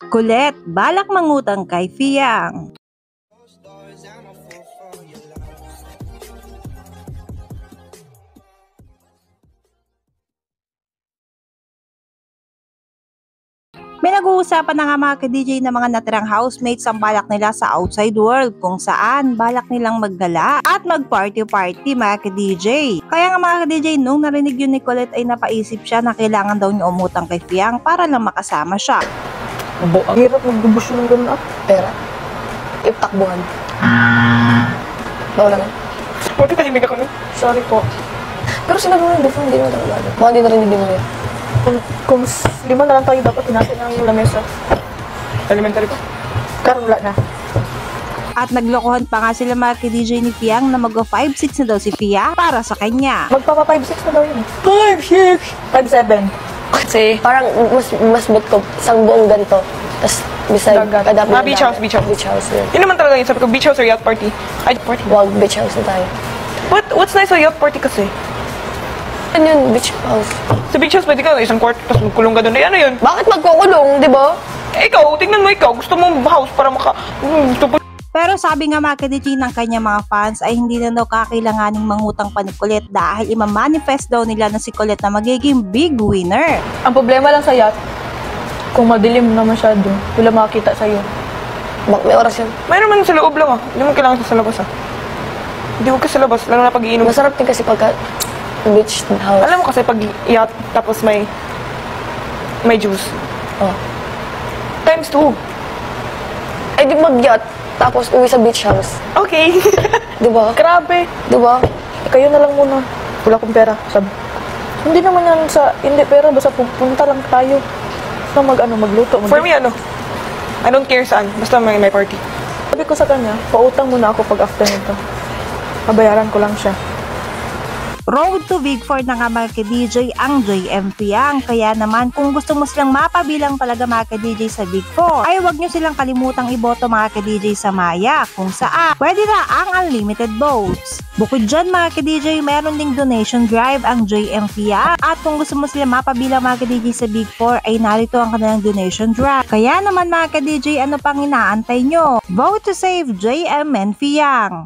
Kulit, balak mangutang kay Fiang. May nag-uusapan na nga mga ka-DJ na mga natirang housemates ang balak nila sa outside world kung saan balak nilang maggala at mag-party-party mga ka-DJ. Kaya nga mga ka-DJ, nung narinig yun ni Colette ay napaisip siya na kailangan daw niya umutang kay Fiang para lang makasama siya. Ang hirap magbubusyo ng gano'n pera. Takbuhan. Bawal naman. Buti tahimik ako nun. Sorry po. Pero sinabi mo yun before, hindi naman talaga. Baka hindi narinig mo yun. Kung 5 na lang tayo dapat pinasok na yung lamesa. Elementary pa. Karoon wala na. At naglokohan pa nga sila mga ka-DJ ni Fiang na mag-5'6 na daw si Fia para sa kanya. Magpapa 5'6 na daw yun. 5'6". 5'7". Kasi parang mas bet ko isang buong ganito. Tapos beside kada Beach house. Beach house yun. Yun naman talaga yun. Sabi ko, beach house or yacht party? Ay, party. Wag beach house na tayo. What's nice sa yacht party kasi? Ano yun? Beach house. Sa beach house, pwede ka isang kwarto, tapos magkulong ka doon. Ay, ano yun? Bakit magkukulong, di ba? Eh, ikaw, tingnan mo ikaw. Gusto mo house para Pero sabi nga mga ka-DJ ng kanyang mga fans ay hindi na daw kakailanganing mangutang pa ni Colette dahil imamanifest daw nila na si Colette na magiging big winner. Ang problema lang sa yacht, kung madilim na masyado, wala makakita sa'yo. May oras yun. Mayroon man sa loob lang ah. Hindi mo kailangan sa labas ah. Hindi huwag ka sa labas, lalo na pag-iinom. Masarap din kasi pagka beach house. Alam mo kasi pag yacht, tapos may juice. Oh. Times 2. Ay di mag-yacht, tapos uwi sa beach house. Okay. Di ba? Grabe. Di ba? Kayo na lang muna. Wala akong pera. Sabi. Hindi naman yan sa, hindi pera, basta pupunta lang tayo. So magluto. For me, ano? I don't care saan. Basta may party. Sabi ko sa kanya, pautang muna ako pag after nito. Babayaran ko lang siya. Road to Big 4 na nga mga ka-DJ ang JM Fiang. Kaya naman kung gusto mo silang mapabilang talaga mga ka-DJ sa Big 4 ay huwag nyo silang kalimutang iboto mga ka-DJ sa Maya kung saan pwede na ang unlimited votes. Bukod dyan mga ka-DJ, meron ding donation drive ang JM Fiang at kung gusto mo silang mapabilang mga ka-DJ sa Big 4 ay narito ang kanilang donation drive. Kaya naman mga ka-DJ, ano pang inaantay nyo? Vote to save JM and Fiang.